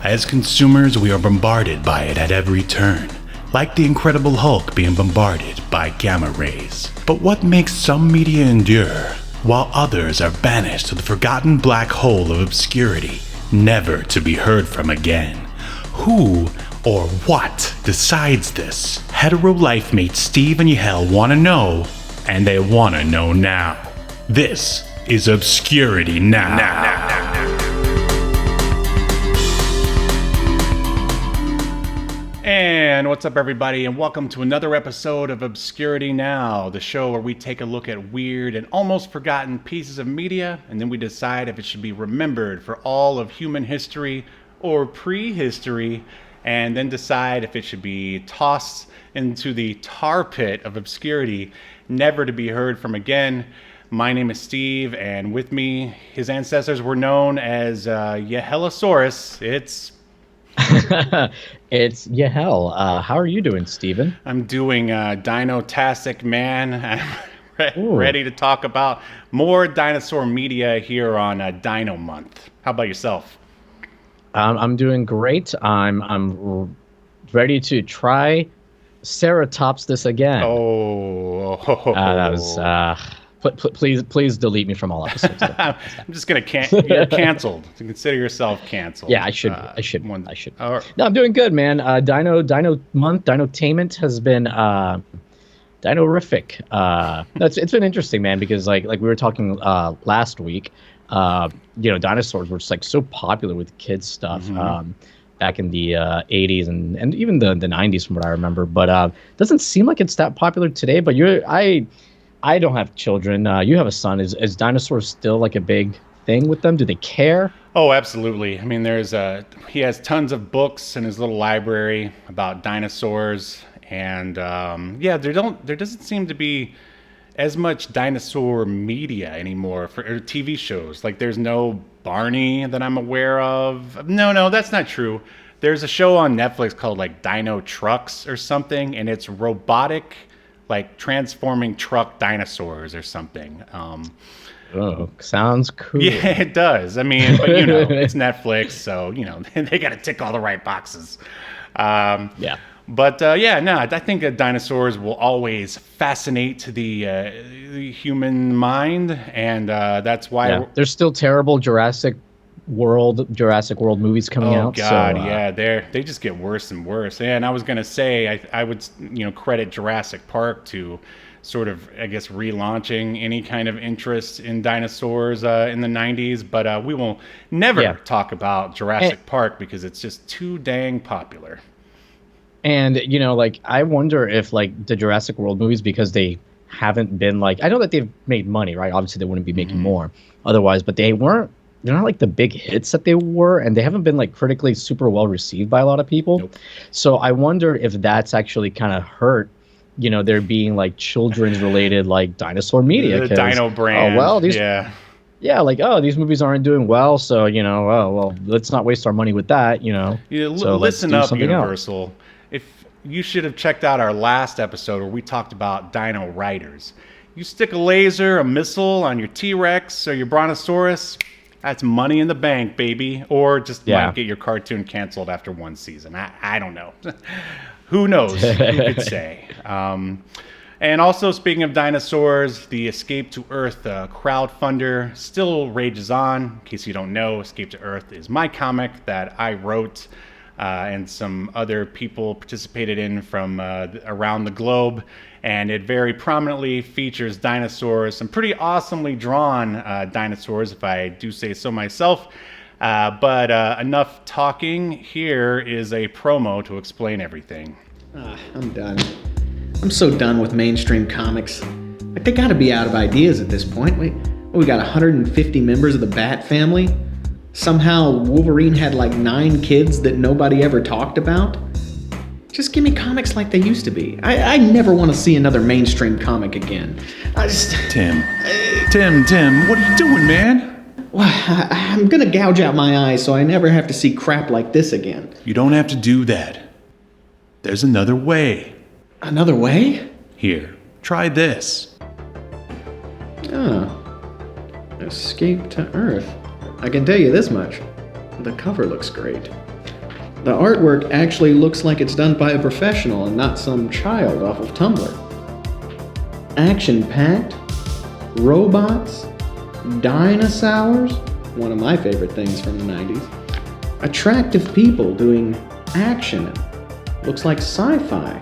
As consumers, we are bombarded by it at every turn, like the Incredible Hulk being bombarded by gamma rays. But what makes some media endure, while others are banished to the forgotten black hole of obscurity, never to be heard from again? Who or what decides this? Hetero life mates Steve and Yahel want to know, and they want to know now. This is Obscurity Now. And what's up, everybody, and welcome to another episode of Obscurity Now, the show where we take a look at weird and almost forgotten pieces of media, and then we decide if it should be remembered for all of human history or prehistory, and then decide if it should be tossed into the tar pit of obscurity, never to be heard from again. My name is Steve, and with me, his ancestors were known as Yahelosaurus. It's Yahel. How are you doing, Steven? I'm doing Dino-tastic, man. I'm ready to talk about more dinosaur media here on Dino-month. How about yourself? I'm doing great. I'm ready to try Ceratops this again. That was please delete me from all episodes. I'm just gonna you're canceled. So consider yourself canceled. Yeah, I should. Right. No, I'm doing good, man. Dino month, Dinotainment has been dinorific. It's been interesting, man, because like we were talking last week. Dinosaurs were just like so popular with kids stuff. Mm-hmm. Back in the 80s and even the 90s, from what I remember. But doesn't seem like it's that popular today. But I don't have children. You have a son. Is dinosaurs still like a big thing with them? Do they care? Oh, absolutely. I mean, he has tons of books in his little library about dinosaurs, and there doesn't seem to be as much dinosaur media anymore for TV shows. Like, there's no Barney that I'm aware of. No, that's not true. There's a show on Netflix called like Dino Trucks or something, and it's robotic, like transforming truck dinosaurs or something. Sounds cool. Yeah, it does. I mean, but it's Netflix, so they got to tick all the right boxes. Yeah. But I think that dinosaurs will always fascinate the human mind, and that's why there's still terrible Jurassic World movies coming out. Oh God, they just get worse and worse. And I was gonna say I would credit Jurassic Park to sort of, I guess, relaunching any kind of interest in dinosaurs in the 90s, but we will never talk about Jurassic Park because it's just too dang popular. And I wonder if the Jurassic World movies, because they haven't been I know that they've made money, right? Obviously they wouldn't be making more otherwise, but they're not like the big hits that they were, and they haven't been critically super well received by a lot of people. Nope. So I wonder if that's actually kind of hurt, there being children's related dinosaur media. The Dino brand. These movies aren't doing well, so let's not waste our money with that. So listen up, Universal. If you should have checked out our last episode where we talked about Dino Riders. You stick a laser, a missile on your T-Rex or your Brontosaurus, that's money in the bank, baby. Or just might get your cartoon canceled after one season. I don't know. Who knows? Who could say? And also, speaking of dinosaurs, the Escape to Earth crowdfunder still rages on. In case you don't know, Escape to Earth is my comic that I wrote and some other people participated in from around the globe. And it very prominently features dinosaurs, some pretty awesomely drawn dinosaurs, if I do say so myself. But enough talking. Here is a promo to explain everything. I'm done. I'm so done with mainstream comics. They gotta be out of ideas at this point. We got 150 members of the Bat family. Somehow Wolverine had 9 kids that nobody ever talked about. Just give me comics like they used to be. I never want to see another mainstream comic again. Tim, what are you doing, man? Well, I'm gonna gouge out my eyes so I never have to see crap like this again. You don't have to do that. There's another way. Another way? Here, try this. Escape to Earth. I can tell you this much. The cover looks great. The artwork actually looks like it's done by a professional and not some child off of Tumblr. Action-packed, robots, dinosaurs, one of my favorite things from the 90s, attractive people doing action, looks like sci-fi.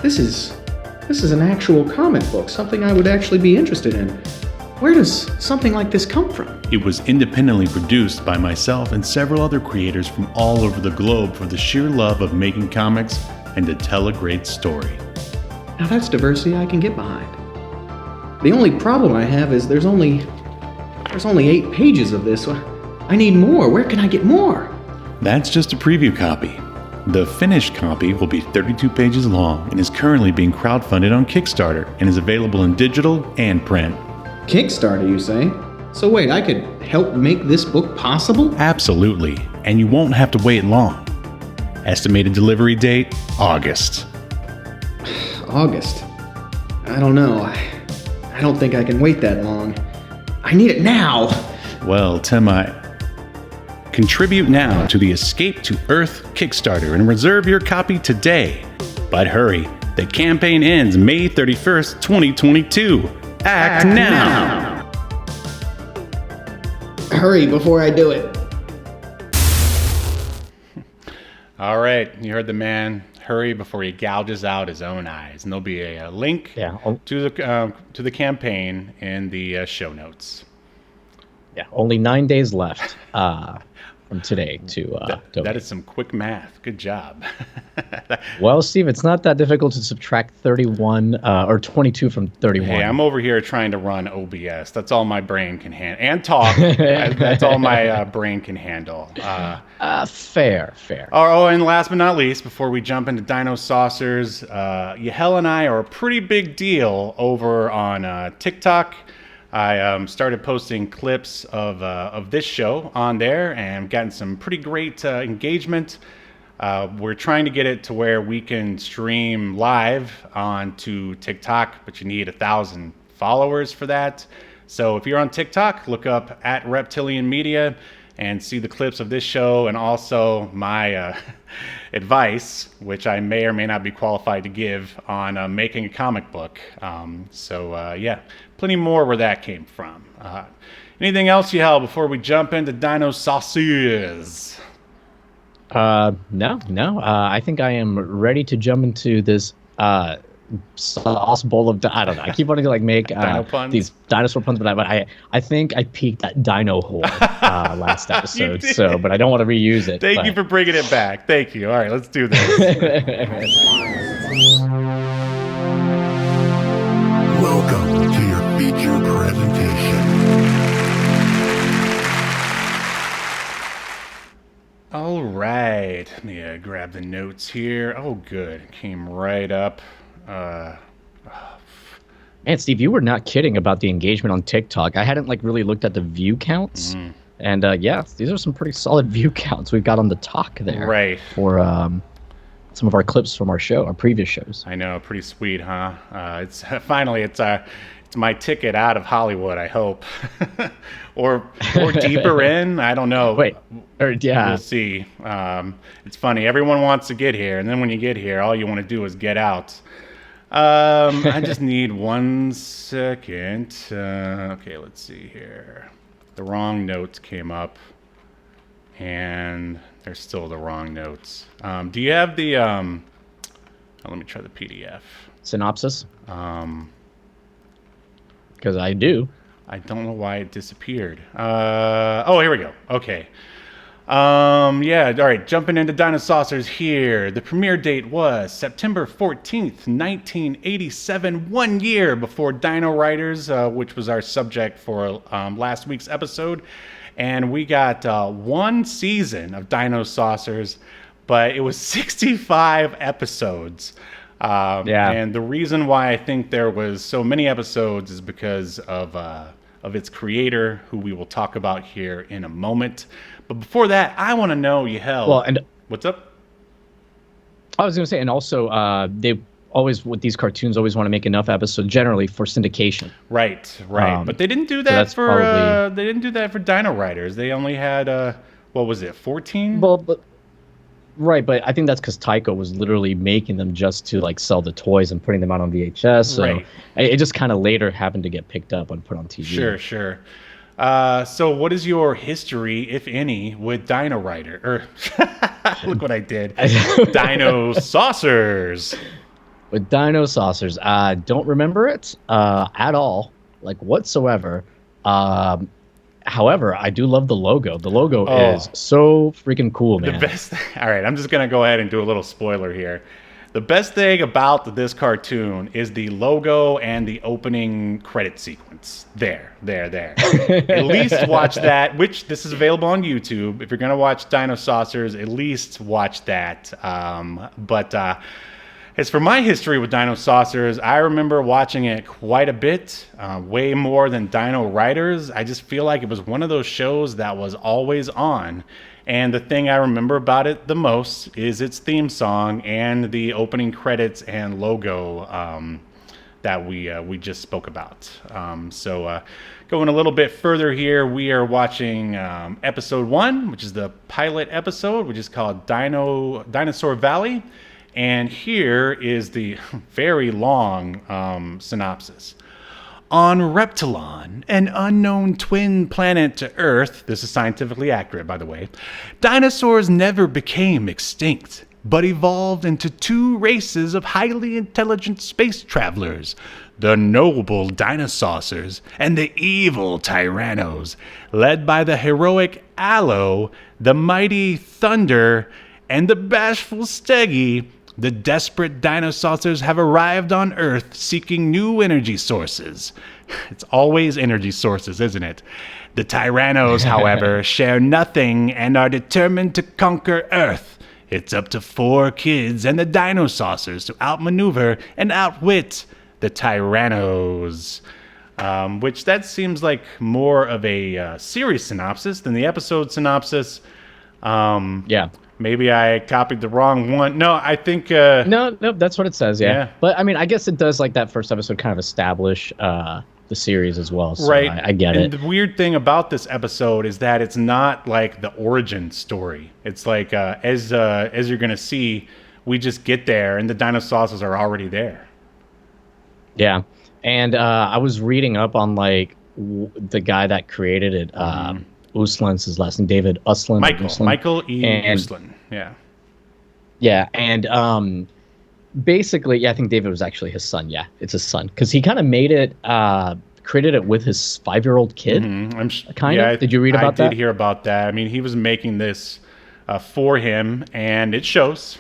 This is an actual comic book, something I would actually be interested in. Where does something like this come from? It was independently produced by myself and several other creators from all over the globe for the sheer love of making comics and to tell a great story. Now that's diversity I can get behind. The only problem I have is there's only 8 pages of this. I need more. Where can I get more? That's just a preview copy. The finished copy will be 32 pages long and is currently being crowdfunded on Kickstarter and is available in digital and print. Kickstarter, you say? So wait, I could help make this book possible? Absolutely, and you won't have to wait long. Estimated delivery date, August. August? I don't know. I don't think I can wait that long. I need it now! Well, Tim, contribute now to the Escape to Earth Kickstarter and reserve your copy today. But hurry, the campaign ends May 31st, 2022. Act now! Hurry before I do it. All right, you heard the man. Hurry before he gouges out his own eyes. And there'll be a link to the campaign in the show notes. Yeah, only 9 days left from today to donate. That is some quick math. Good job. Well, Steve, it's not that difficult to subtract 31 or 22 from 31. Hey, I'm over here trying to run OBS. That's all my brain can handle. And talk. That's all my brain can handle. Fair. Oh, and last but not least, before we jump into Dinosaurs, Yahel and I are a pretty big deal over on TikTok. I started posting clips of this show on there and gotten some pretty great engagement. We're trying to get it to where we can stream live onto TikTok, but you need 1,000 followers for that. So if you're on TikTok, look up @Reptilian Media and see the clips of this show and also my advice, which I may or may not be qualified to give on making a comic book. Yeah, plenty more where that came from. Anything else, Yahel, before we jump into Dinosaurs? No. I think I am ready to jump into this sauce bowl of I don't know. I keep wanting to make these dinosaur puns, but I think I peaked at Dino Horde last episode. But I don't want to reuse it. Thank you for bringing it back. Thank you. All right, let's do this. Welcome to your feature presentation. All right, let me grab the notes here. Oh, good. Came right up. Man, Steve, you were not kidding about the engagement on TikTok. I hadn't really looked at the view counts. And these are some pretty solid view counts we've got on the talk there. Right. For some of our clips from our previous shows. I know, pretty sweet, huh? It's finally it's my ticket out of Hollywood, I hope. or deeper in, I don't know. We'll see. It's funny, everyone wants to get here, and then when you get here, all you want to do is get out. I just need 1 second. Okay, let's see here. The wrong notes came up, and they're still the wrong notes. Do you have the let me try the PDF. Synopsis? Because I do. I don't know why it disappeared. Here we go. Okay. All right, jumping into Dinosaurs here. The premiere date was September 14th, 1987, 1 year before Dino Riders, which was our subject for last week's episode. And we got 1 season of Dinosaurs, but it was 65 episodes. And the reason why I think there was so many episodes is because of its creator, who we will talk about here in a moment. But before that, I want to know, Yahel. Well, and what's up? I was going to say, and also they always, with these cartoons, always want to make enough episodes generally for syndication. Right. But they didn't do that they didn't do that for Dino Riders. They only had 14? Well, but Right, but I think that's because Tycho was literally making them just to like sell the toys and putting them out on VHS. So Right. it just kind of later happened to get picked up and put on TV. Sure. So what is your history, if any, with Dino Rider? Or look what I did. Dinosaurs. With Dinosaucers, I don't remember it at all, like whatsoever. However, I do love the logo. The logo is so freaking cool, man. The best. All right, I'm just gonna go ahead and do a little spoiler here. The best thing about this cartoon is the logo and the opening credit sequence. There. At least watch that. Which this is available on YouTube. If you're gonna watch Dinosaurs, at least watch that. As for my history with Dinosaurs, I remember watching it quite a bit, way more than Dino Riders. I just feel like it was one of those shows that was always on. And the thing I remember about it the most is its theme song and the opening credits and logo that we just spoke about. Going a little bit further here, we are watching episode 1, which is the pilot episode, which is called Dinosaur Valley. And here is the very long synopsis. On Reptilon, an unknown twin planet to Earth, this is scientifically accurate, by the way, dinosaurs never became extinct, but evolved into two races of highly intelligent space travelers, the noble Dinosaurs and the evil Tyrannos, led by the heroic Aloe, the mighty Thunder, and the bashful Steggy. The desperate dinosaurs have arrived on Earth seeking new energy sources. It's always energy sources, isn't it? The Tyrannos, however, share nothing and are determined to conquer Earth. It's up to 4 kids and the Dinosaurs to outmaneuver and outwit the Tyrannos. Which that seems like more of a series synopsis than the episode synopsis. Yeah. Maybe I copied the wrong one. No, I think... No, that's what it says, yeah. But, I mean, I guess it does, like, that first episode kind of establish the series as well. So right. I get it. And the weird thing about this episode is that it's not, like, the origin story. It's like, as you're going to see, we just get there, and the dinosaurs are already there. Yeah. And I was reading up on, like, the guy that created it, Uslan's his last name, David Uslan. Michael E. Uslan. Yeah. Yeah, and basically, yeah, I think David was actually his son. Yeah, it's his son because he kind of made it, created it with his 5-year-old kid. Mm-hmm. Did you read about that? I did hear about that. I mean, he was making this for him, and it shows.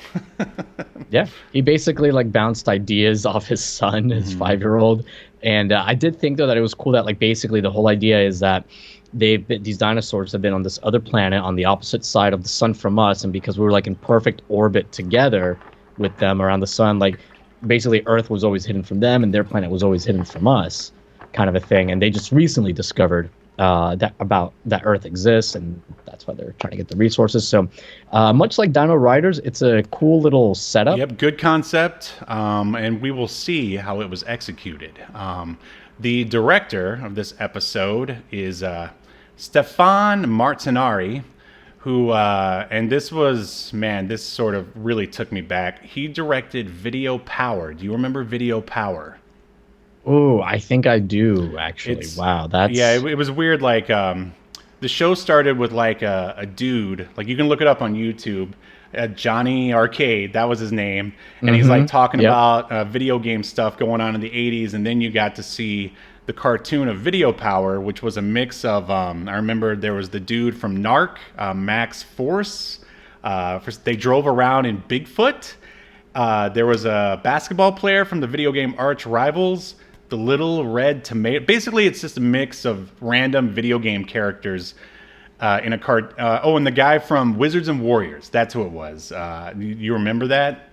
Yeah, he basically like bounced ideas off his son, his 5-year-old, and I did think though that it was cool that like basically the whole idea is that these dinosaurs have been on this other planet on the opposite side of the sun from us, and because we were like in perfect orbit together with them around the sun, like basically Earth was always hidden from them and their planet was always hidden from us, kind of a thing. And they just recently discovered that Earth exists, and that's why they're trying to get the resources. So much like Dino Riders, it's a cool little setup. Yep, good concept, and we will see how it was executed. The director of this episode is Stefan Martinari, who, and this sort of really took me back. He directed Video Power. Do you remember Video Power? Oh, I think I do, actually. Wow, that's... Yeah, it was weird, like, the show started with, like, a dude, like, you can look it up on YouTube, Johnny Arcade, that was his name, and he's, like, talking about video game stuff going on in the 80s, and then you got to see the cartoon of Video Power, which was a mix of, I remember there was the dude from Narc, Max Force. They drove around in Bigfoot. There was a basketball player from the video game Arch Rivals, the Little Red Tomato. Basically, it's just a mix of random video game characters in a cart. And the guy from Wizards and Warriors. That's who it was. You remember that?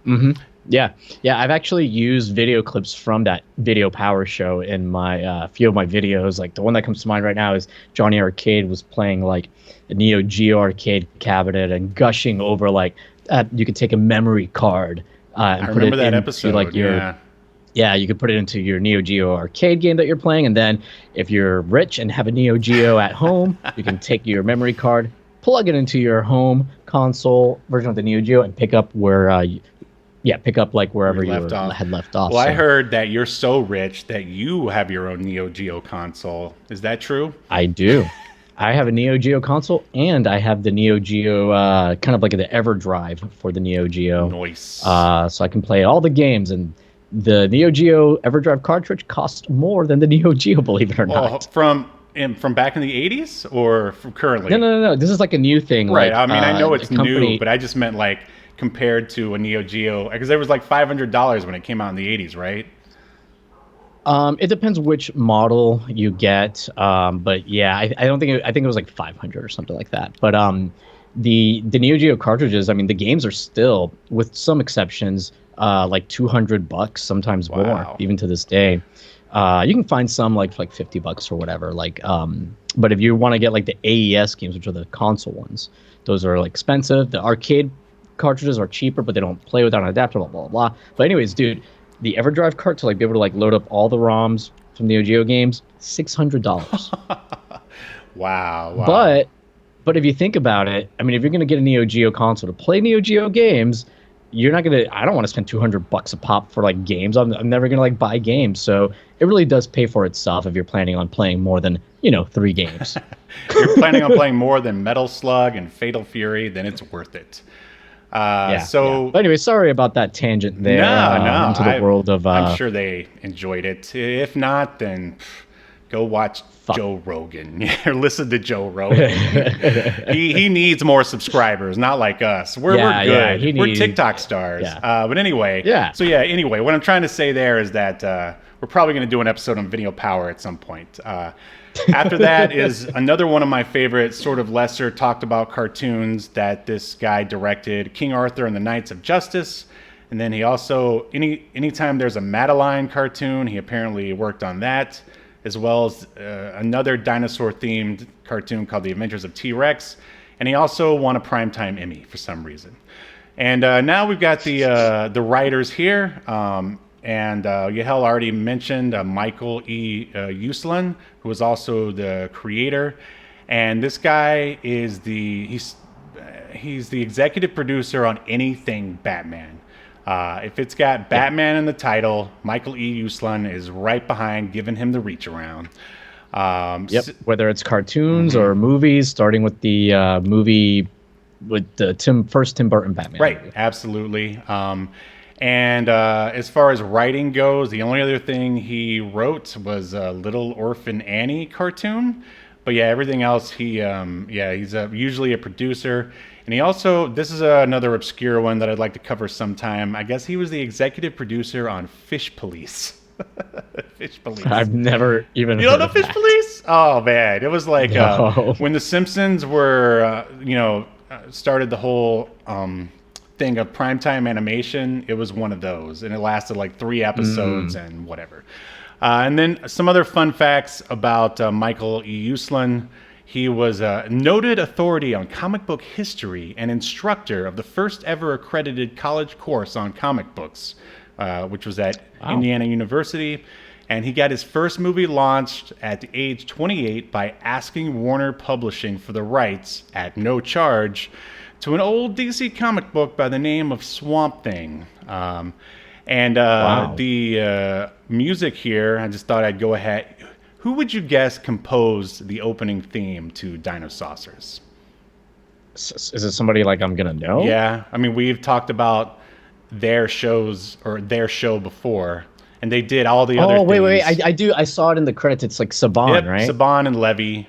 Mm-hmm. Yeah. I've actually used video clips from that Video Power show in my few of my videos. Like the one that comes to mind right now is Johnny Arcade was playing like a Neo Geo arcade cabinet and gushing over like you could take a memory card and put it into episode, like your you could put it into your Neo Geo arcade game that you're playing, and then if you're rich and have a Neo Geo at home, you can take your memory card, plug it into your home console version of the Neo Geo and pick up where pick up like wherever you had left off. Well, I heard that you're so rich that you have your own Neo Geo console. Is that true? I do. I have a Neo Geo console, and I have the Neo Geo, kind of like the EverDrive for the Neo Geo. Nice. So I can play all the games, and the Neo Geo EverDrive cartridge costs more than the Neo Geo, believe it or not. From back in the 80s or from currently? No. This is like a new thing. Right. Like, I mean, I know it's new, but I just meant like compared to a Neo Geo, because there was like $500 when it came out in the 80s, right? It depends which model you get, but yeah, I don't think I think it was like 500 or something like that. But the Neo Geo cartridges, I mean, the games are still, with some exceptions, like $200, sometimes more, even to this day. You can find some like $50 or whatever. Like, but if you want to get like the AES games, which are the console ones, those are like expensive. The arcade cartridges are cheaper, but they don't play without an adapter. Blah blah blah. But anyways, dude, the EverDrive cart to like be able to like load up all the ROMs from Neo Geo games, $600. Wow. But if you think about it, I mean, if you're gonna get a Neo Geo console to play Neo Geo games, you're not gonna. I don't want to spend $200 a pop for like games. I'm never gonna like buy games. So it really does pay for itself if you're planning on playing more than 3 games. If you're planning on playing more than Metal Slug and Fatal Fury, then it's worth it. But anyway, sorry about that tangent there. No. Into the world of. I'm sure they enjoyed it. If not, then go watch Joe Rogan or listen to Joe Rogan. he needs more subscribers, not like us. We're good. We're TikTok stars. Yeah. But anyway. Yeah. So anyway, what I'm trying to say there is that we're probably going to do an episode on Video Power at some point. After that is another one of my favorite sort of lesser talked about cartoons that this guy directed, King Arthur and the Knights of Justice. And then he also, anytime there's a Madeline cartoon, he apparently worked on that, as well as another dinosaur-themed cartoon called The Adventures of T-Rex. And he also won a Primetime Emmy for some reason. And now we've got the writers here. And Yahel already mentioned Michael E. Uslan, who was also the creator. And this guy is he's the executive producer on anything Batman. If it's got Batman in the title, Michael E. Uslan is right behind, giving him the reach around. Whether it's cartoons or movies, starting with the movie with the first Tim Burton Batman. Right, movie. Absolutely. And as far as writing goes, the only other thing he wrote was a Little Orphan Annie cartoon. But yeah, everything else, he's usually a producer. And he also, this is another obscure one that I'd like to cover sometime. I guess he was the executive producer on Fish Police. Fish Police. I've never even You don't know Fish Police? Oh, man. It was like when The Simpsons were, started the whole thing of primetime animation. It was one of those, and it lasted like 3 episodes and whatever. And then some other fun facts about Michael E. Uslan. He was a noted authority on comic book history and instructor of the first ever accredited college course on comic books, which was at Indiana University. And he got his first movie launched at the age 28 by asking Warner Publishing for the rights at no charge to an old DC comic book by the name of Swamp Thing. The music here, I just thought I'd go ahead. Who would you guess composed the opening theme to Dinosaurs? Is it somebody like I'm going to know? Yeah. I mean, we've talked about their shows or their show before, and they did all the other things. Oh, wait. I saw it in the credits. It's like Saban, right? Saban and Levy.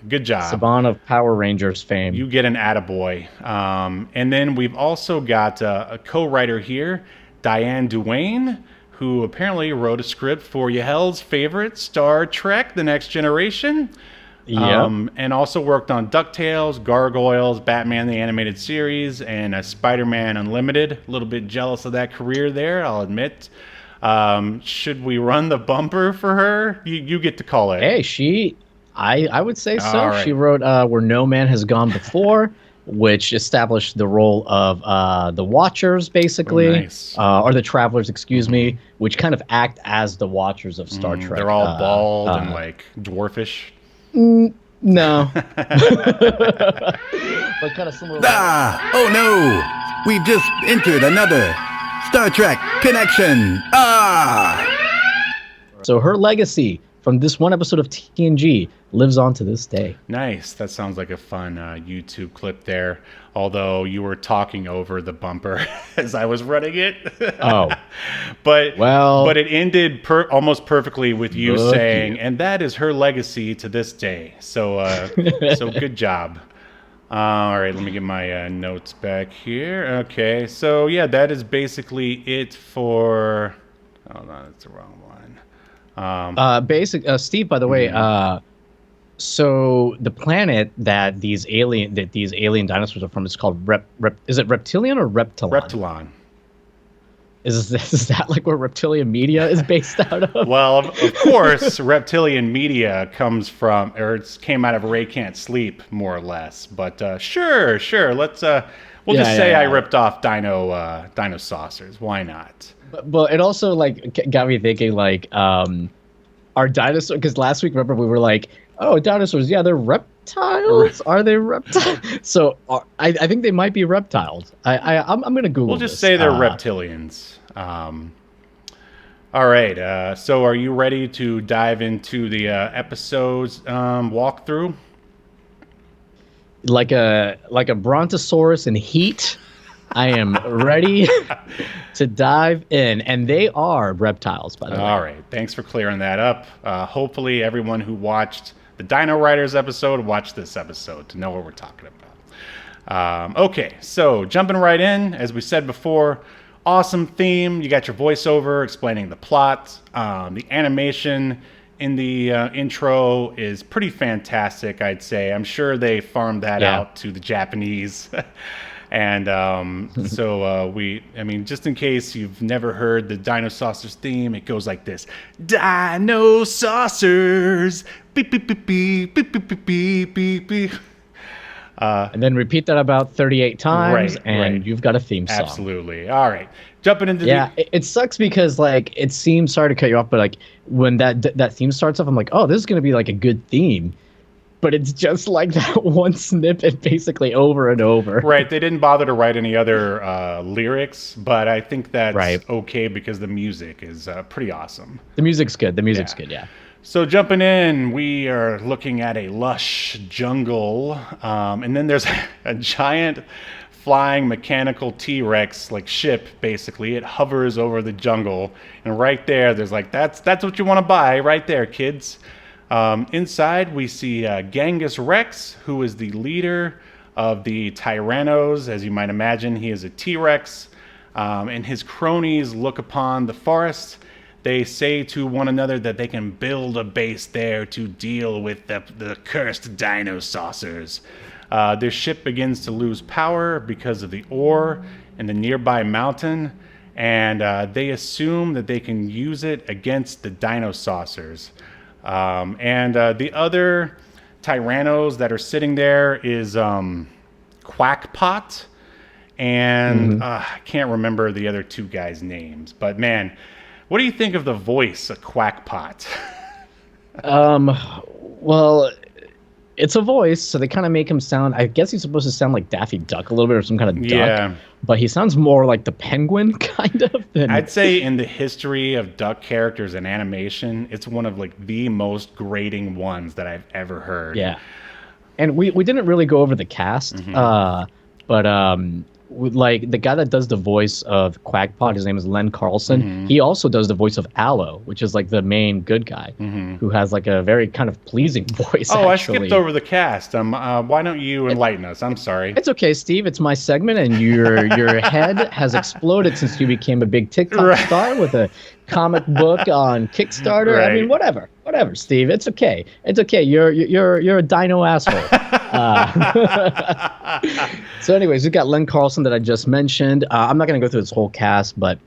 Good job. Saban of Power Rangers fame. You get an attaboy. And then we've also got a co-writer here, Diane Duane, who apparently wrote a script for Yahel's favorite Star Trek, The Next Generation. And also worked on DuckTales, Gargoyles, Batman the Animated Series, and Spider-Man Unlimited. A little bit jealous of that career there, I'll admit. Should we run the bumper for her? You get to call it. Hey, I would say so. Right. She wrote Where No Man Has Gone Before, which established the role of the Watchers, basically. Oh, nice. Or the Travelers, excuse me, which kind of act as the Watchers of Star Trek. They're all bald and like dwarfish. No. But kind of similar. Oh no! We've just entered another Star Trek connection. So her legacy from this one episode of TNG lives on to this day. Nice. That sounds like a fun YouTube clip there. Although you were talking over the bumper as I was running it. Oh. But it ended almost perfectly with you saying, and that is her legacy to this day. So so good job. All right, let me get my notes back here. Okay, so yeah, that is basically it for... Hold on, that's the wrong one. Steve, by the way, so the planet that these alien dinosaurs are from is called is it Reptilian or Reptilon? Reptilon. Is that like where Reptilian Media is based out of? Well, of course, Reptilian Media comes from, or it came out of Ray Can't Sleep, more or less. But sure. Let's we'll just say I ripped off Dinosaurs. Why not? But it also like got me thinking like are dinosaurs, because last week remember we were like, oh, dinosaurs, yeah, they're reptiles. Are they reptiles? So I think they might be reptiles. I'm gonna Google. We'll just say they're reptilians. All right. So are you ready to dive into the episode's walkthrough? Like a brontosaurus in heat. I am ready to dive in, and they are reptiles, by the way. All right. Thanks for clearing that up. Hopefully everyone who watched the Dino Riders episode watched this episode to know what we're talking about. Okay, so jumping right in, as we said before, awesome theme. You got your voiceover explaining the plot. The animation in the intro is pretty fantastic, I'd say. I'm sure they farmed that out to the Japanese. And just in case you've never heard the Dinosaurs theme, it goes like this: Dinosaurs, beep beep beep beep beep beep beep beep beep. And then repeat that about 38 times, and you've got a theme song. Absolutely. All right, jumping into it sucks because like it seems, sorry to cut you off, but like when that theme starts off, I'm like, oh, this is gonna be like a good theme. But it's just like that one snippet basically over and over. Right. They didn't bother to write any other lyrics, but I think that's okay because the music is pretty awesome. The music's good. Yeah. So jumping in, we are looking at a lush jungle. And then there's a giant flying mechanical T-Rex like ship, basically. It hovers over the jungle. And right there's like, that's what you want to buy right there, kids. Inside, we see Genghis Rex, who is the leader of the Tyrannos. As you might imagine, he is a T-Rex. And his cronies look upon the forest. They say to one another that they can build a base there to deal with the cursed Dinosaucers. Their ship begins to lose power because of the ore in the nearby mountain. And they assume that they can use it against the Dinosaurs. The other Tyrannos that are sitting there is Quackpot, and I can't remember the other two guys' names. But man, what do you think of the voice of Quackpot? Well, it's a voice, so they kind of make him sound, I guess he's supposed to sound like Daffy Duck a little bit, or some kind of duck. Yeah. But he sounds more like the penguin, kind of. I'd say in the history of duck characters and animation, it's one of like the most grating ones that I've ever heard. Yeah. And we didn't really go over the cast, but like the guy that does the voice of Quackpot, his name is Len Carlson. He also does the voice of Aloe, which is like the main good guy, who has like a very kind of pleasing voice. Oh, actually. I skipped over the cast. Why don't you enlighten us? I'm sorry. It's okay, Steve. It's my segment, and your head has exploded since you became a big TikTok star with a comic book on Kickstarter. Right. I mean, whatever, Steve. It's okay. You're a dino asshole. So anyways, we've got Len Carlson that I just mentioned. I'm not going to go through this whole cast, but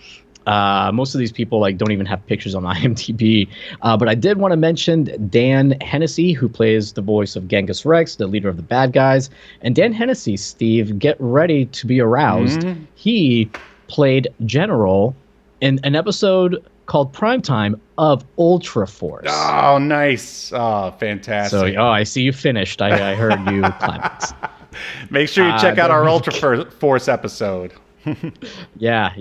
most of these people like don't even have pictures on IMDb. But I did want to mention Dan Hennessy, who plays the voice of Genghis Rex, the leader of the bad guys. And Dan Hennessy, Steve, get ready to be aroused. He played General in an episode called Primetime of Ultra Force. Oh, nice. Oh, fantastic. So, I see you finished. I heard you climax. Make sure you check out our Ultra Force episode. Yeah.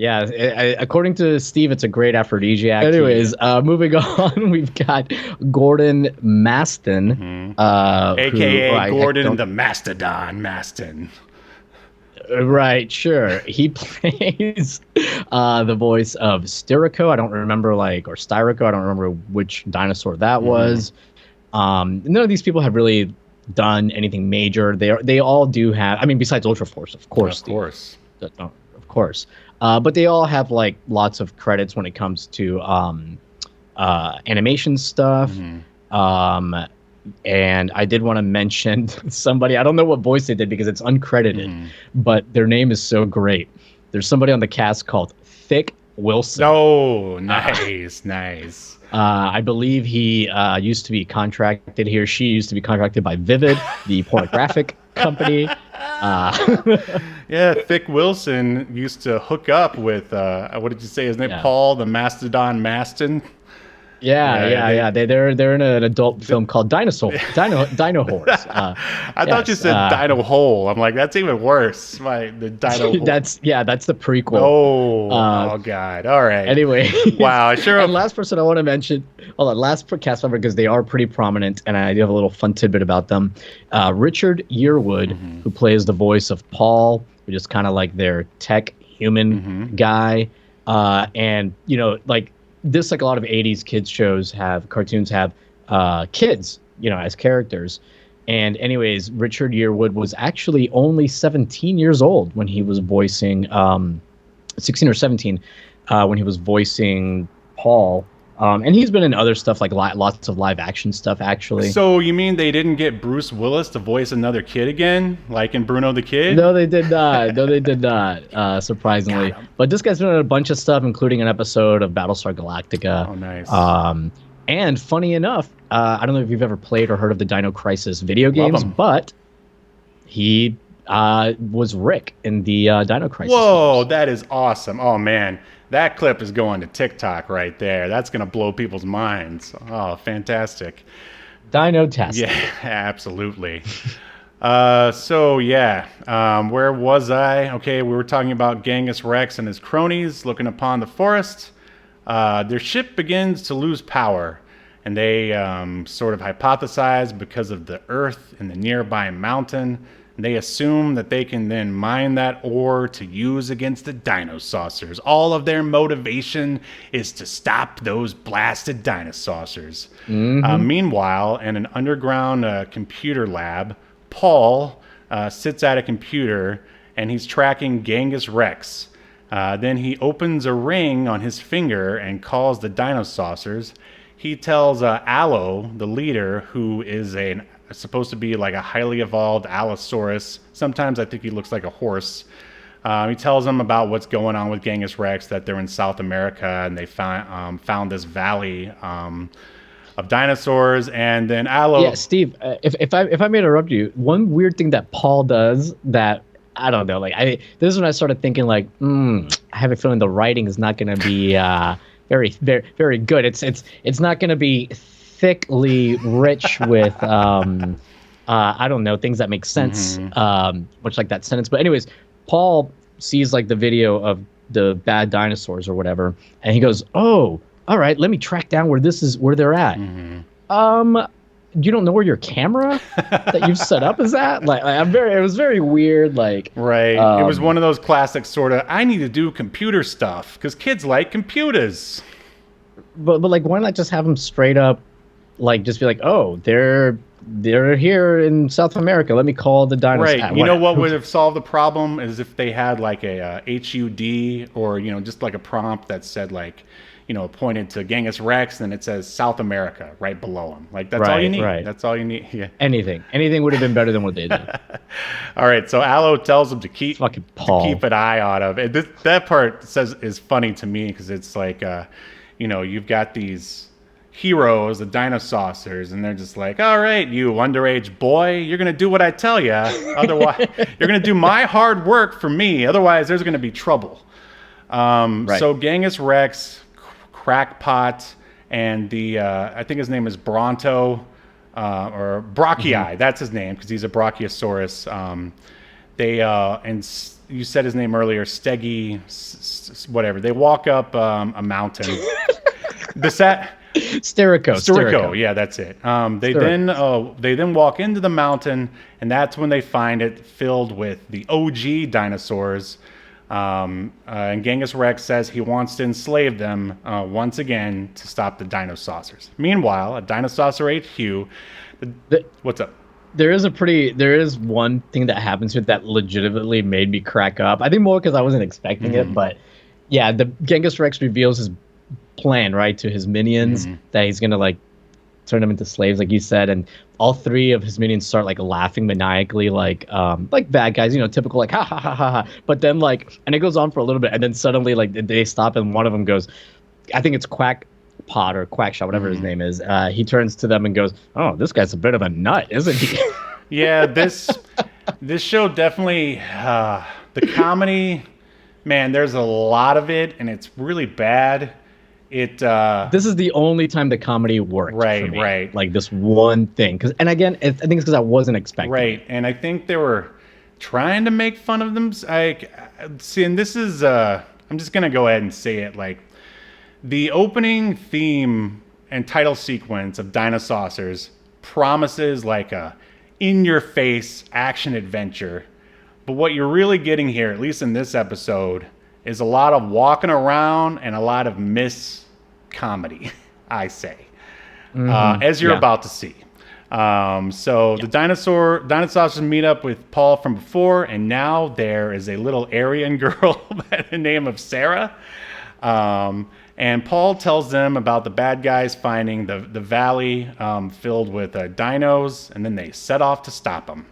According to Steve, it's a great aphrodisiac. Anyways, moving on, we've got Gordon Mastin, a.k.a. Gordon the Mastodon Mastin. Right, sure. He plays the voice of Styraco. I don't remember, or Styraco. I don't remember which dinosaur that was. None of these people have really done anything major. They all do have. I mean, besides Ultra Force, of course. Of course. Of course. But they all have lots of credits when it comes to animation stuff. And I did want to mention somebody. I don't know what voice they did because it's uncredited, but their name is so great. There's somebody on the cast called Thick Wilson. Oh, nice. I believe he used to be contracted. He or she used to be contracted by Vivid, the pornographic company. Yeah, Thick Wilson used to hook up with what did you say his name? Yeah. Paul the Mastodon Mastin. Yeah. They're in an adult film called Dino Horse. I thought you said Dino Hole. I'm like, that's even worse. The Dino Hole. That's the prequel. Oh God. All right. Anyway. Wow. Sure. And last person I want to mention, last cast member, because they are pretty prominent, and I do have a little fun tidbit about them. Richard Yearwood, who plays the voice of Paul, which is kind of like their tech human guy, and this, like a lot of 80s kids shows cartoons have kids, as characters. And anyways, Richard Yearwood was actually only 17 years old when he was voicing, 16 or 17, when he was voicing Paul. And he's been in other stuff, like lots of live action stuff, actually. So you mean they didn't get Bruce Willis to voice another kid again, like in Bruno the Kid? No, they did not. Surprisingly. But this guy's been in a bunch of stuff, including an episode of Battlestar Galactica. Oh, nice. And funny enough, I don't know if you've ever played or heard of the Dino Crisis video games, but he was Rick in the Dino Crisis. Whoa, games. That is awesome. Oh, man. That clip is going to TikTok right there. That's going to blow people's minds. Oh, fantastic. Dino-tastic. Yeah, absolutely. Where was I? Okay, we were talking about Genghis Rex and his cronies looking upon the forest. Their ship begins to lose power, and they sort of hypothesize because of the earth in the nearby mountain. They assume that they can then mine that ore to use against the Dinosaucers. All of their motivation is to stop those blasted Dinosaurs. Meanwhile, in an underground computer lab, Paul sits at a computer and he's tracking Genghis Rex. Then he opens a ring on his finger and calls the Dinosaurs. He tells Aloe, the leader, who is supposed to be like a highly evolved Allosaurus. Sometimes I think he looks like a horse. He tells them about what's going on with Genghis Rex, that they're in South America and they found this valley of dinosaurs. And then Aloe... Yeah, Steve, if I may interrupt you, one weird thing that Paul does that, I don't know, this is when I started thinking, I have a feeling the writing is not going to be very, very, very good. It's not going to be thickly rich with I don't know, things that make sense, much like that sentence. But anyways, Paul sees the video of the bad dinosaurs or whatever, and he goes, "Oh, all right, let me track down where they're at." You don't know where your camera that you've set up is at? It was very weird. Right. It was one of those classic sort of, I need to do computer stuff because kids like computers. But why not just have them straight up? Just be oh, they're here in South America. Let me call the dinosaurs. Right. You know what would have solved the problem is if they had a HUD or just a prompt that said pointed to Genghis Rex and it says South America right below him. That's all you need. Right. That's all you need. Yeah. Anything would have been better than what they did. All right. So Aloe tells him to keep Paul. To keep an eye out of it. That part is funny to me because it's you've got these heroes, the Dinosaurs, and they're just all right, you underage boy, you're going to do what I tell you. Otherwise, you're going to do my hard work for me. Otherwise, there's going to be trouble. Right. So Genghis Rex Crackpot and the I think his name is Bronto or Brachii. That's his name because he's a Brachiosaurus. You said his name earlier, Steggy, whatever. They walk up a mountain. Sterico, yeah, that's it. They then walk into the mountain, and that's when they find it filled with the OG dinosaurs. And Genghis Rex says he wants to enslave them once again to stop the Dinosaurs. Meanwhile, at Dinosaur HQ, what's up? There is one thing that happens here that legitimately made me crack up. I think more because I wasn't expecting it, but yeah, the Genghis Rex reveals his plan, right, to his minions that he's gonna like turn them into slaves, like you said, and all three of his minions start like laughing maniacally, like bad guys, typical like ha ha ha ha ha. But then and it goes on for a little bit, and then suddenly they stop, and one of them goes, I think it's Quackpot or Quackshot, whatever his name is. He turns to them and goes, "Oh, this guy's a bit of a nut, isn't he?" Yeah, this show definitely the comedy, man. There's a lot of it, and it's really bad. This is the only time the comedy worked. Right, for me. Right. Like this one thing, and again, I think it's because I wasn't expecting. Right, it. and I think they were trying to make fun of them. And this is I'm just gonna go ahead and say it. Like the opening theme and title sequence of Dinosaurs promises like a in-your-face action adventure, but what you're really getting here, at least in this episode, is a lot of walking around and a lot of comedy, I say, as you're about to see. The Dinosaurs meet up with Paul from before, and now there is a little Aryan girl by the name of Sarah. And Paul tells them about the bad guys finding the valley filled with dinos, and then they set off to stop them.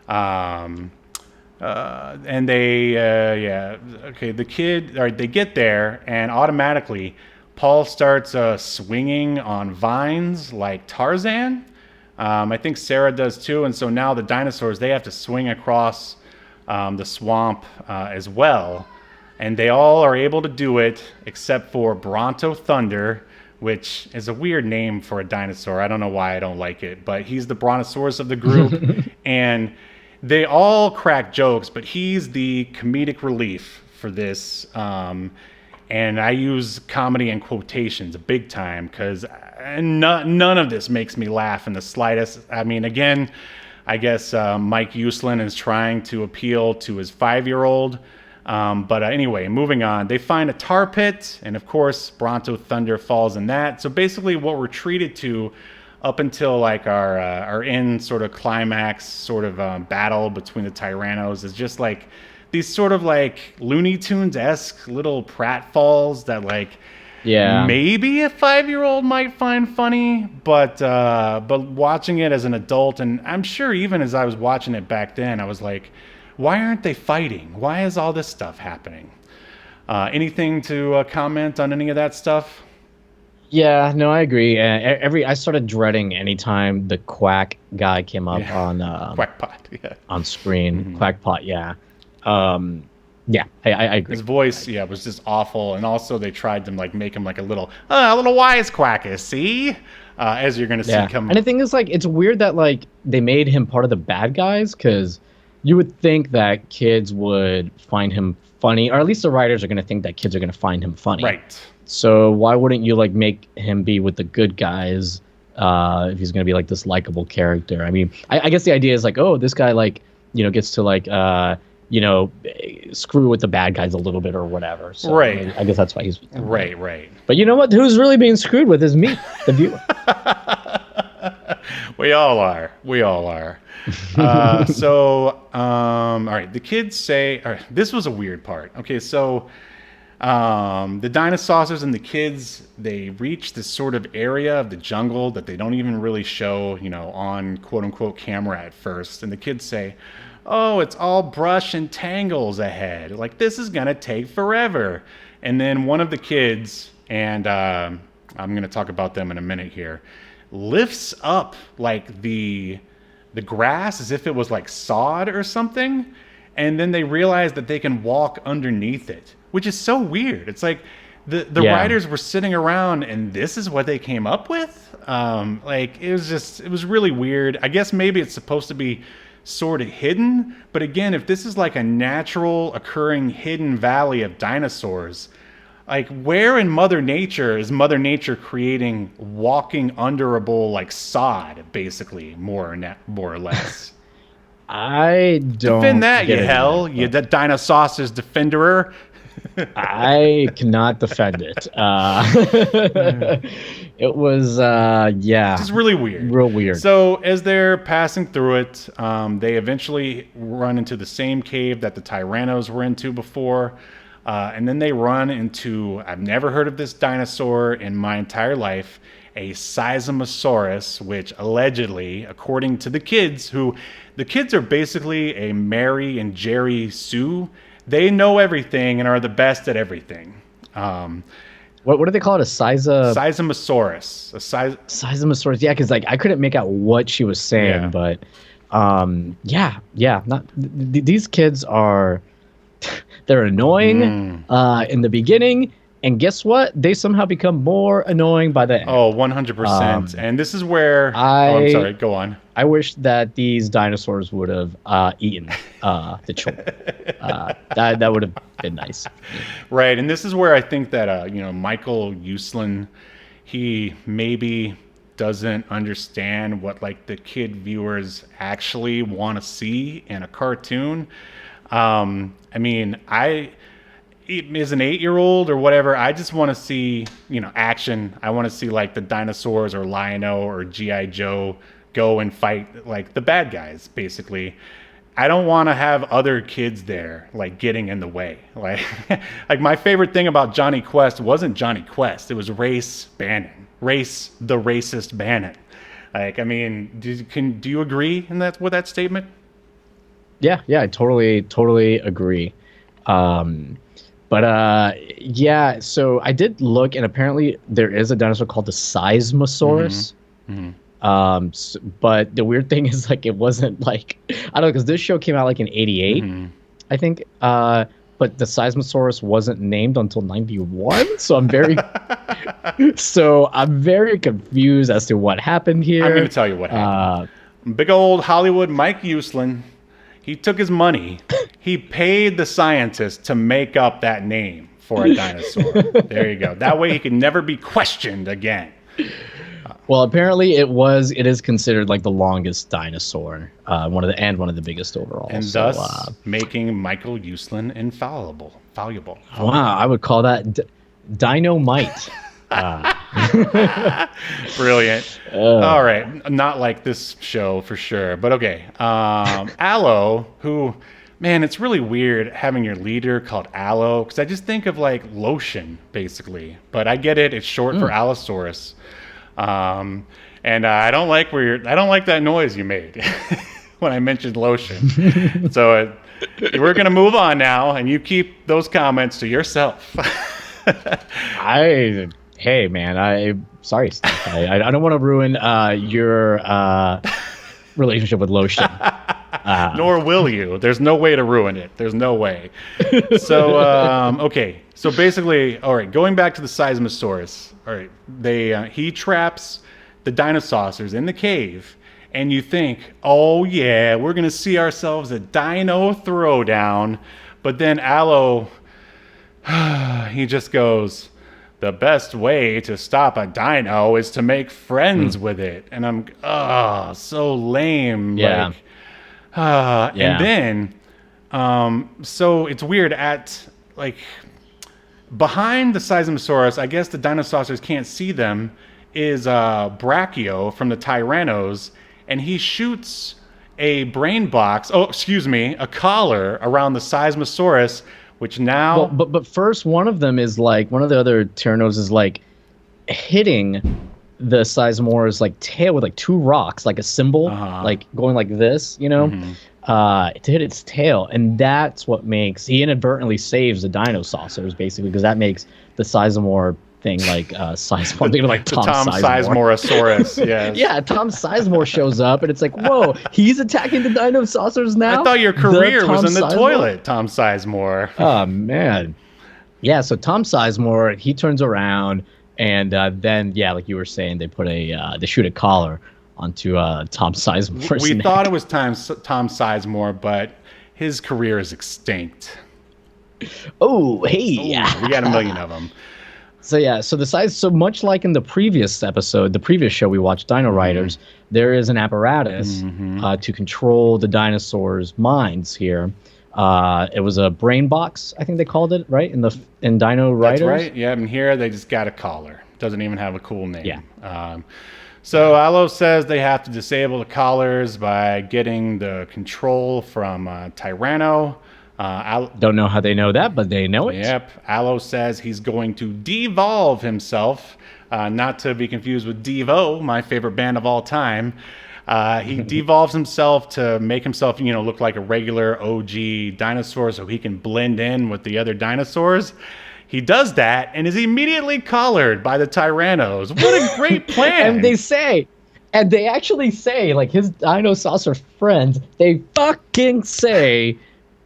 And they get there, and automatically Paul starts swinging on vines like Tarzan. I think Sarah does too, and so now the dinosaurs, they have to swing across the swamp as well, and they all are able to do it except for Bronto Thunder, which is a weird name for a dinosaur. I don't know why I don't like it, but he's the brontosaurus of the group. And they all crack jokes, but he's the comedic relief for this. And I use comedy in quotations big time because none of this makes me laugh in the slightest. I mean, again, I guess Mike Uslan is trying to appeal to his 5-year-old. But anyway, moving on. They find a tar pit, and of course, Bronto Thunder falls in that. So basically what we're treated to up until like our end sort of climax sort of battle between the Tyrannos is just like these sort of like Looney Tunes-esque little pratfalls that like maybe a 5-year-old might find funny, but watching it as an adult, and I'm sure even as I was watching it back then, I was like, why aren't they fighting? Why is all this stuff happening? Anything to comment on any of that stuff? Yeah, no, I agree. I started dreading anytime the Quack guy came up on Quackpot, on screen. Quackpot, yeah. I agree. His voice, was just awful, and also they tried to like make him like a little wisecracker. See, as you're gonna see come. And the thing is, like, it's weird that like they made him part of the bad guys because you would think that kids would find him funny, or at least the writers are going to think that kids are going to find him funny. Right. So why wouldn't you like make him be with the good guys if he's going to be like this likable character? I mean, I guess the idea is like, oh, this guy like, gets to like, screw with the bad guys a little bit or whatever. So, right. I guess that's why he's right. But you know what? Who's really being screwed with is me, the viewer. We all are. All right, the kids say, all right, this was a weird part. Okay, so the Dinosaurs and the kids, they reach this sort of area of the jungle that they don't even really show, on quote unquote camera at first. And the kids say, oh, it's all brush and tangles ahead. Like, this is going to take forever. And then one of the kids, and I'm going to talk about them in a minute here, lifts up like the grass as if it was like sod or something, and then they realize that they can walk underneath it, which is so weird. It's like the writers were sitting around and this is what they came up with. It was really weird. I guess maybe it's supposed to be sort of hidden, but again, if this is like a natural occurring hidden valley of dinosaurs, like where in Mother Nature is Mother Nature creating walking underable like sod, basically, more or less? I don't defend that, Yahel, you the Dinosaurs defenderer. I cannot defend it. It was, It's really weird. Real weird. So as they're passing through it, they eventually run into the same cave that the Tyrannos were into before. And then they run into, I've never heard of this dinosaur in my entire life, a Seismosaurus, which allegedly, according to the kids are basically a Mary and Jerry Sue. They know everything and are the best at everything. What do they call it? Seismosaurus. Seismosaurus. Yeah, because like I couldn't make out what she was saying, but these kids are they're annoying in the beginning. And guess what? They somehow become more annoying by the end. Oh, 100%. And this is where... I'm sorry. Go on. I wish that these dinosaurs would have eaten the children. That would have been nice. Right. And this is where I think that, Michael Uslan, he maybe doesn't understand what, like, the kid viewers actually want to see in a cartoon. As an 8-year-old or whatever, I just want to see, action. I want to see like the dinosaurs or Lion-O or G.I. Joe go and fight like the bad guys, basically. I don't want to have other kids there like getting in the way. Like, like my favorite thing about Johnny Quest wasn't Johnny Quest. It was Race Bannon. Race the racist Bannon. Like, do you agree with that statement? Yeah, I totally agree. So I did look, and apparently there is a dinosaur called the Seismosaurus. But the weird thing is, like, it wasn't like, I don't know, because this show came out like in 88, I think. But the Seismosaurus wasn't named until 91. So I'm very confused as to what happened here. I'm going to tell you what happened. Big old Hollywood Mike Uslan, he took his money. He paid the scientists to make up that name for a dinosaur. There you go. That way he can never be questioned again. Well, apparently it is considered like the longest dinosaur, one of the biggest overall. And thus making Michael Uslan infallible. Wow, I would call that Dino-month. Brilliant. All right. Not like this show for sure, but okay. Aloe, who... Man, it's really weird having your leader called Aloe, because I just think of like lotion, basically. But I get it; it's short for Allosaurus. And I don't like that noise you made when I mentioned lotion. So we're gonna move on now, and you keep those comments to yourself. Hey man, sorry, Steph. I don't want to ruin your relationship with lotion. Nor will you. There's no way to ruin it. There's no way. So, okay. So basically, all right, going back to the Seismosaurus. All right, he traps the Dinosaurs in the cave, and you think, oh yeah, we're going to see ourselves a dino throwdown. But then Aloe, he just goes, the best way to stop a dino is to make friends with it. And I'm, so lame. Yeah. And then, so it's weird behind the Seismosaurus, I guess the Dinosaurs can't see them, is Brachio from the Tyrannos, and he shoots a collar around the Seismosaurus, which now... But first, one of the other Tyrannos is like hitting the Seismosaurus like tail with like 2 rocks, like a symbol, like going like this, to hit its tail, and that's what makes he inadvertently saves the Dinosaurs, basically, because that makes the Seismore thing like Sizemore. I'm thinking of like Tom Sizemore-asaurus. Yes. Yeah, Tom Sizemore shows up, and it's like, whoa, he's attacking the Dinosaurs now. I thought your career was in the toilet, Tom Sizemore. Oh man. Yeah, so Tom Sizemore, he turns around, and then, yeah, like you were saying, they shoot a collar onto Tom Sizemore's We neck. thought it was Tom Sizemore, but his career is extinct. Oh, hey. Ooh, we got a million of them. So much like in the previous episode, the previous show we watched, Dino Riders, there is an apparatus to control the dinosaurs' minds here. It was a brain box, I think they called it, right? In Dino Riders. That's right. Yeah, and here they just got a collar. Doesn't even have a cool name. Yeah. So Alo says they have to disable the collars by getting the control from Tyranno. Don't know how they know that, but they know it. Yep. Alo says he's going to devolve himself, not to be confused with Devo, my favorite band of all time. He devolves himself to make himself, look like a regular OG dinosaur so he can blend in with the other dinosaurs. He does that and is immediately collared by the Tyrannos. What a great plan. And they actually say, like his Dinosaucer friends, they fucking say,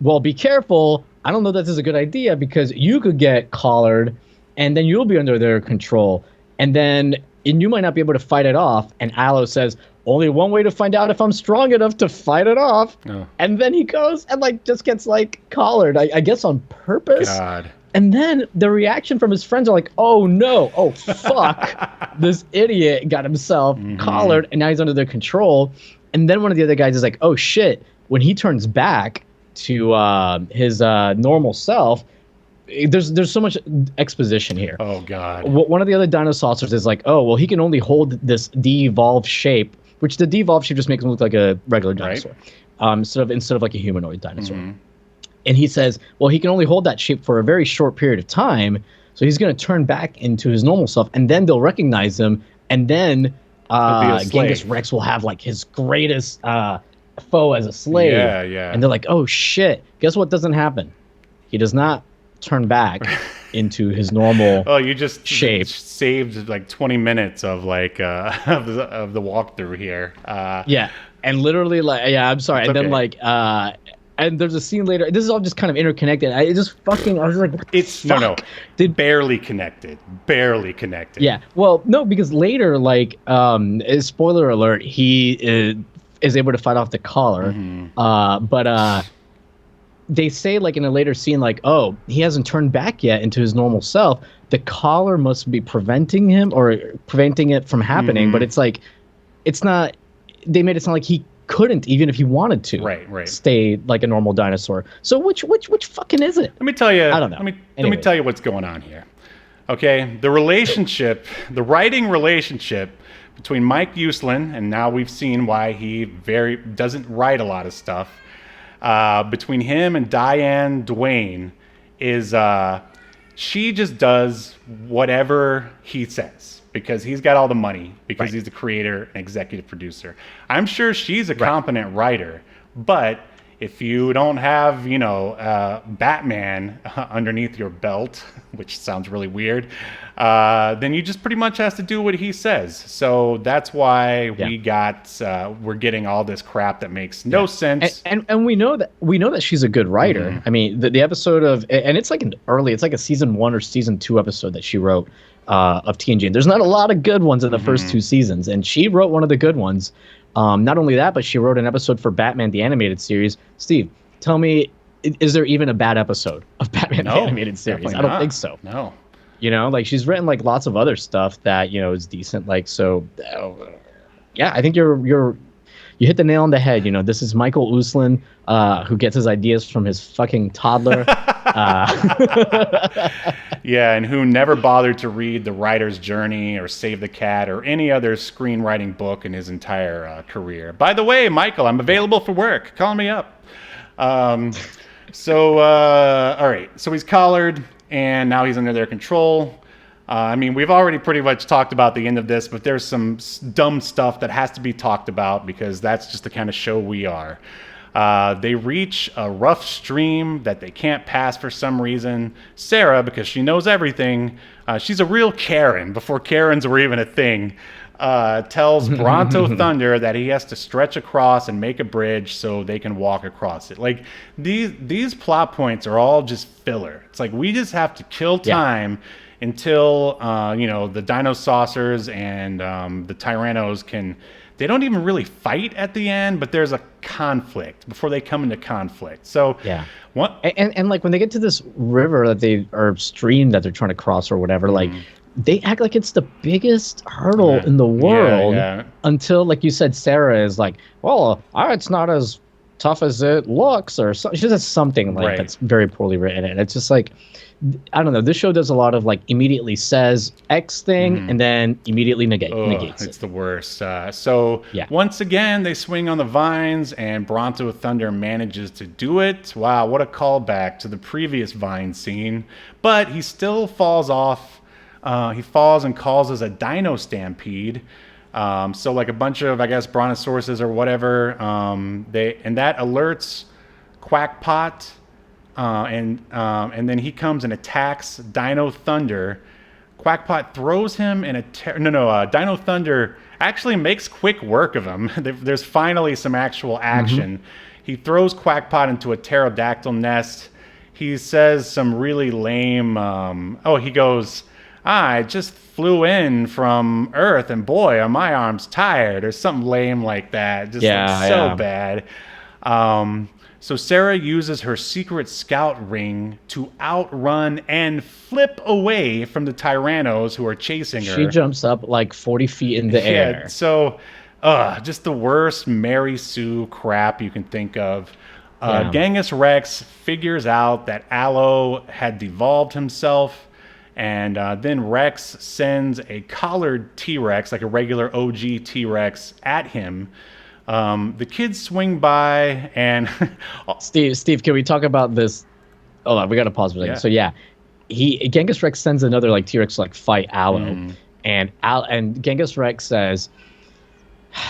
well, be careful. I don't know that this is a good idea because you could get collared and then you'll be under their control. And you might not be able to fight it off. And Alo says, only one way to find out if I'm strong enough to fight it off. Oh. And then he goes and just gets collared, I guess on purpose. God. And then the reaction from his friends are like, oh no, oh fuck, this idiot got himself collared and now he's under their control. And then one of the other guys is like, oh shit, when he turns back to his normal self, there's so much exposition here. Oh god. One of the other Dinosaucers is like, oh well, he can only hold this de-evolved shape, which the de-evolved shape just makes him look like a regular dinosaur, instead of like a humanoid dinosaur. And he says, well, he can only hold that shape for a very short period of time, so he's going to turn back into his normal self, and then they'll recognize him, and then Genghis Rex will have his greatest foe as a slave. Yeah. And they're like, oh shit, guess what doesn't happen? He does not turn back into his normal you just shape. Saved 20 minutes of of the walkthrough here. And literally I'm sorry. And then and there's a scene later. This is all just kind of interconnected. I was like, it's fuck? Barely connected. Yeah. Well, no, because later, spoiler alert, he is able to fight off the collar. But they say in a later scene, oh, he hasn't turned back yet into his normal self. The collar must be preventing him or preventing it from happening. But it's not. They made it sound like he couldn't, even if he wanted to, right. stay like a normal dinosaur. So which fucking is it? Let me tell you. I don't know. Let me tell you what's going on here. Okay, the writing relationship between Mike Uslan, and now we've seen why he doesn't write a lot of stuff. Between him and Diane Duane is she just does whatever he says. Because he's got all the money, because he's the creator and executive producer. I'm sure she's a competent writer, but if you don't have, Batman underneath your belt, which sounds really weird, then you just pretty much has to do what he says. So that's why we're getting all this crap that makes no sense. And we know that she's a good writer. I mean, the episode and it's it's like a season 1 or season 2 episode that she wrote. Of TNG. And there's not a lot of good ones in the first 2 seasons, and she wrote one of the good ones. Not only that, but she wrote an episode for Batman the Animated Series. Steve, tell me, is there even a bad episode of Batman the Animated Series? I don't think so. No. She's written lots of other stuff that is decent. I think you hit the nail on the head. This is Michael Uslan, who gets his ideas from his fucking toddler. Yeah, and who never bothered to read The Writer's Journey or Save the Cat or any other screenwriting book in his entire career. By the way, Michael, I'm available for work. Call me up. All right. So he's collared, and now he's under their control. We've already pretty much talked about the end of this, but there's some dumb stuff that has to be talked about because that's just the kind of show we are. They reach a rough stream that they can't pass for some reason. Sarah, because she knows everything, she's a real Karen before Karens were even a thing, tells Bronto Thunder that he has to stretch across and make a bridge so they can walk across it. Like, these plot points are all just filler. It's like we just have to kill time until, the Dinosaurs and the Tyrannos can... They don't even really fight at the end, but there's a conflict before they come into conflict. So and like when they get to this river or stream that they're trying to cross or whatever, like they act like it's the biggest hurdle in the world until, like you said, Sarah is like, well, it's not as tough as it looks, or so, she says something like that's very poorly written, and it's just like, I don't know. This show does a lot of like immediately says X thing and then immediately negates it. It's the worst. So once again, they swing on the vines and Bronto Thunder manages to do it. Wow, what a callback to the previous vine scene. But he still falls off. He falls and causes a dino stampede. So like a bunch of, I guess, brontosauruses or whatever. And that alerts Quackpot. And then he comes and attacks Dino Thunder. Quackpot throws him in a Dino Thunder actually makes quick work of him. There's finally some actual action. He throws Quackpot into a pterodactyl nest. He says some really lame, he goes, I just flew in from Earth and boy, are my arms tired, or something lame like that. Just so bad. So Sarah uses her secret scout ring to outrun and flip away from the Tyrannos who are chasing her. She jumps up like 40 feet in the air. So just the worst Mary Sue crap you can think of. Genghis Rex figures out that Allo had devolved himself, and then Rex sends a collared T-Rex, like a regular OG T-Rex, at him. The kids swing by and Steve, can we talk about this? Hold on, we got to pause for a second. So Genghis Rex sends another like T-Rex to like fight Allo, and Genghis Rex says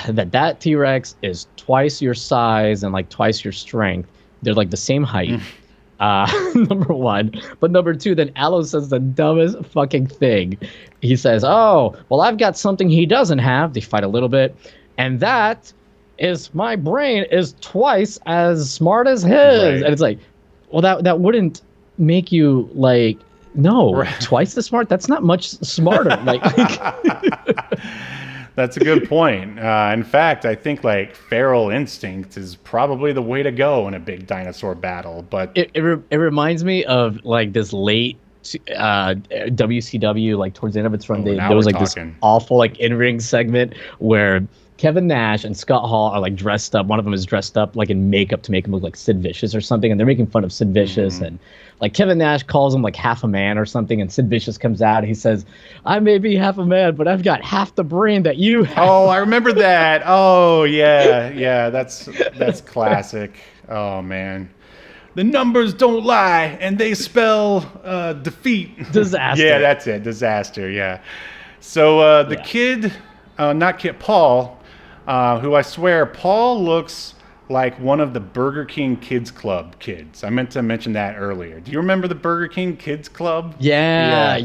that T-Rex is twice your size and like twice your strength. They're like the same height. Number one, but number two, then Allo says the dumbest fucking thing. He says, "Oh, well, I've got something he doesn't have." They fight a little bit, and that is my brain is twice as smart as his. And it's like, well, that wouldn't make you like, twice as smart. That's not much smarter. Like, that's a good point. In fact, I think like feral instinct is probably the way to go in a big dinosaur battle. But it reminds me of like this late WCW, like towards the end of its run, there was like this awful like in-ring segment where Kevin Nash and Scott Hall are like dressed up. One of them is dressed up like in makeup to make him look like Sid Vicious or something, and they're making fun of Sid Vicious. And like Kevin Nash calls him like half a man or something, and Sid Vicious comes out and he says, "I may be half a man, but I've got half the brain that you have." Oh, I remember that. Oh yeah, that's classic. Oh man. The numbers don't lie, and they spell defeat. Disaster. Yeah, that's it. Disaster. Yeah. So the kid, Paul, who I swear, Paul looks like one of the Burger King Kids Club kids. I meant to mention that earlier. Do you remember the Burger King Kids Club? Yeah.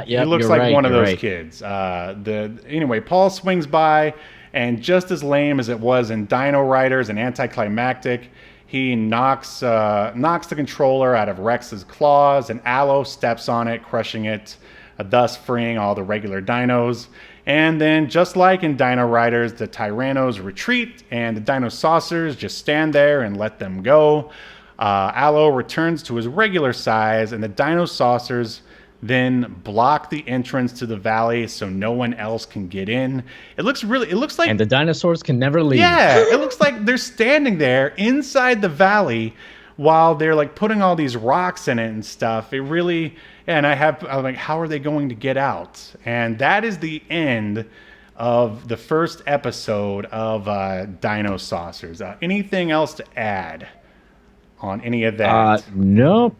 He looks like one of those kids. Anyway, Paul swings by, and just as lame as it was in Dino Riders and Anticlimactic, he knocks the controller out of Rex's claws, and Allo steps on it, crushing it, thus freeing all the regular dinos. And then, just like in Dino Riders, the Tyrannos retreat, and the Dinosaurs just stand there and let them go. Allo returns to his regular size, and the Dinosaurs then block the entrance to the valley so no one else can get in. It looks like... And the dinosaurs can never leave. Yeah, it looks like they're standing there inside the valley while they're like putting all these rocks in it and stuff. It really... And I'm like, how are they going to get out? And that is the end of the first episode of Dinosaurs. Anything else to add on any of that? No.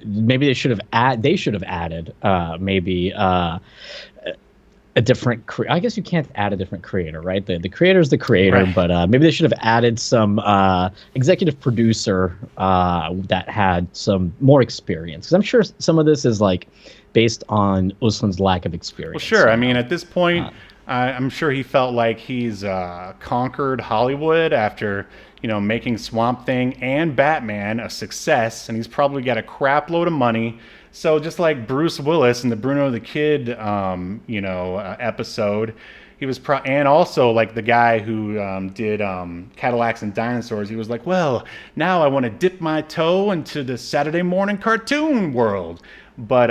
Maybe they should have added. Maybe a different I guess you can't add a different creator, right? The creator's the creator, right. But maybe they should have added some executive producer that had some more experience, because I'm sure some of this is like based on Uslan's lack of experience. Well, sure. I mean, at this point, I'm sure he felt like he's conquered Hollywood after, making Swamp Thing and Batman a success, and he's probably got a crap load of money. So just like Bruce Willis in the Bruno the Kid, episode, he was and also like the guy who did Cadillacs and Dinosaurs, he was like, well, now I want to dip my toe into the Saturday morning cartoon world. But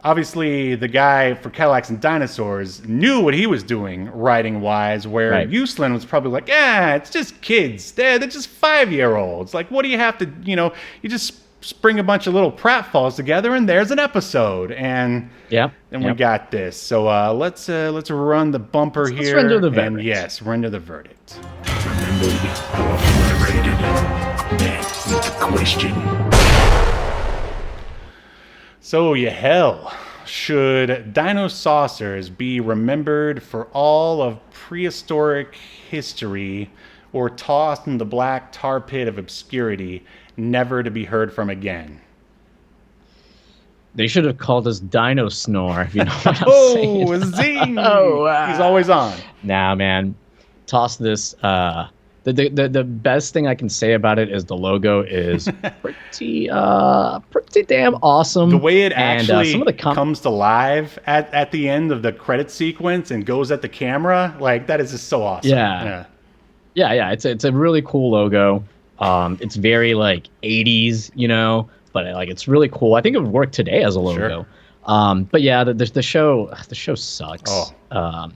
obviously the guy for Cadillacs and Dinosaurs knew what he was doing writing wise, where Uslan was probably like, it's just kids. They're just 5-year-olds. Like, what do you have to, you just spring a bunch of little pratfalls together and there's an episode. And we got this. So let's run the bumper here. Let's render the verdict. And yes, render the verdict. Remember, obliterated. That's the question. So, Yahel, should Dinosaurs be remembered for all of prehistoric history or tossed in the black tar pit of obscurity, never to be heard from again? They should have called us Dino Snore, if you know what I'm saying. Zing! He's always on. Nah, man. Toss this. The best thing I can say about it is the logo is pretty damn awesome. The way it actually some of the comes to life at the end of the credit sequence and goes at the camera, like, that is just so awesome. Yeah. It's a really cool logo. It's very like 80s, but like it's really cool. I think it would work today as a logo. Sure. But yeah, the show sucks. Oh.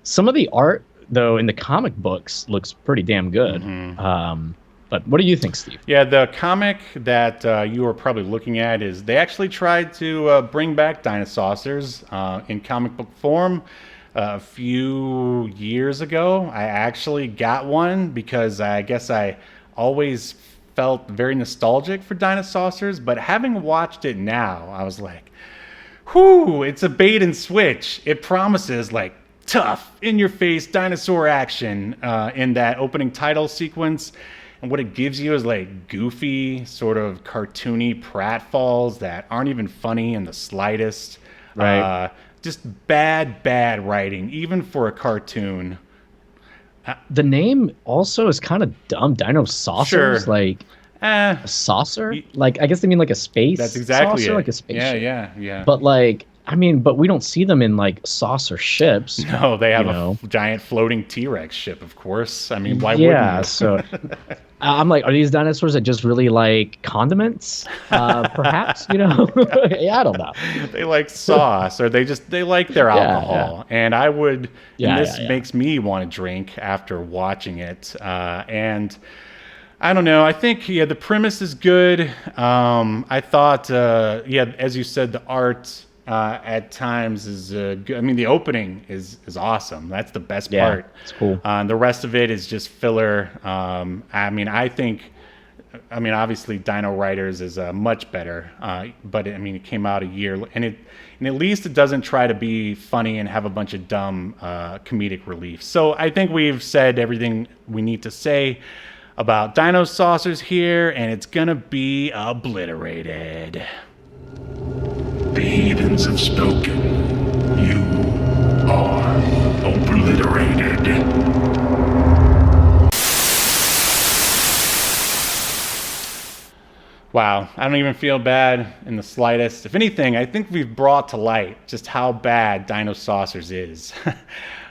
Some of the art, though, in the comic books looks pretty damn good. Mm-hmm. But what do you think, Steve? Yeah, the comic that you were probably looking at is they actually tried to bring back Dinosaurs in comic book form a few years ago. I actually got one because I guess I always felt very nostalgic for Dinosaurs, but having watched it now, I was like, whew, it's a bait and switch. It promises like tough, in-your-face dinosaur action in that opening title sequence. And what it gives you is like goofy, sort of cartoony pratfalls that aren't even funny in the slightest. Right. Just bad writing, even for a cartoon. The name also is kind of dumb. Dinosaurs, sure. Like a saucer? Like, I guess they mean like a space. That's exactly saucer, it. Like a spaceship. Yeah. But like, but we don't see them in like saucer ships. No, they have a giant floating T-Rex ship, of course. I mean, why wouldn't you? Yeah, so I'm like, are these dinosaurs that just really like condiments? Perhaps, Yeah, I don't know. They like sauce, or they like their alcohol. Yeah. And I would, this makes me want to drink after watching it. And I don't know. I think, the premise is good. I thought, as you said, the art at times is good. I mean, the opening is awesome. That's the best part. It's cool. The rest of it is just filler. Obviously Dino Riders is much better. But it came out a year, and at least it doesn't try to be funny and have a bunch of dumb comedic relief. So I think we've said everything we need to say about Dinosaurs here, and it's gonna be obliterated. The heathens have spoken. You are obliterated. Wow, I don't even feel bad in the slightest. If anything, I think we've brought to light just how bad Dinosaurs is.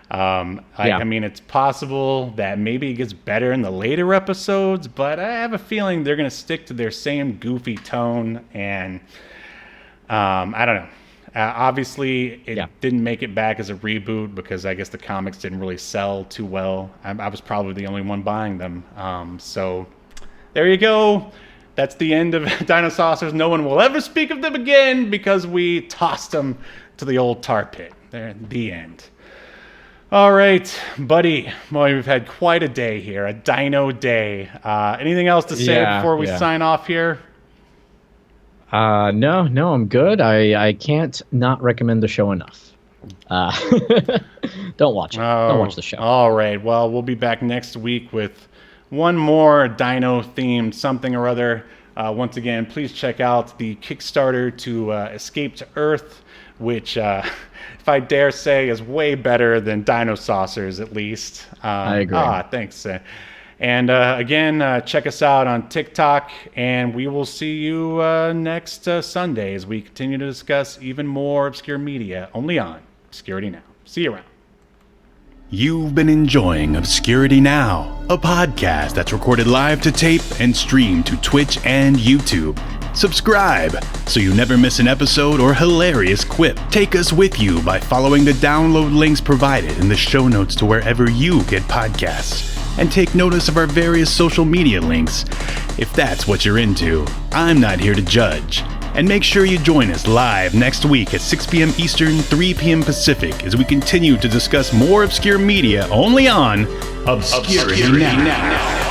It's possible that maybe it gets better in the later episodes, but I have a feeling they're going to stick to their same goofy tone, and I don't know. Obviously, it didn't make it back as a reboot because I guess the comics didn't really sell too well. I was probably the only one buying them. So there you go. That's the end of Dinosaurs. No one will ever speak of them again because we tossed them to the old tar pit. There, the end. All right, buddy. Boy, we've had quite a day here, a dino day. Anything else to say before we sign off here? No, I'm good. I can't not recommend the show enough. Don't watch it. Don't watch the show. All right. Well, we'll be back next week with one more dino-themed something or other. Once again, please check out the Kickstarter to Escape to Earth, which, if I dare say, is way better than Dinosaurs, at least. I agree. Thanks. And again, check us out on TikTok, and we will see you next Sunday as we continue to discuss even more obscure media, only on Obscurity Now. See you around. You've been enjoying Obscurity Now, a podcast that's recorded live to tape and streamed to Twitch and YouTube. Subscribe so you never miss an episode or hilarious quip. Take us with you by following the download links provided in the show notes to wherever you get podcasts. And take notice of our various social media links. If that's what you're into, I'm not here to judge. And make sure you join us live next week at 6 p.m. Eastern, 3 p.m. Pacific as we continue to discuss more obscure media only on Obscurity Now.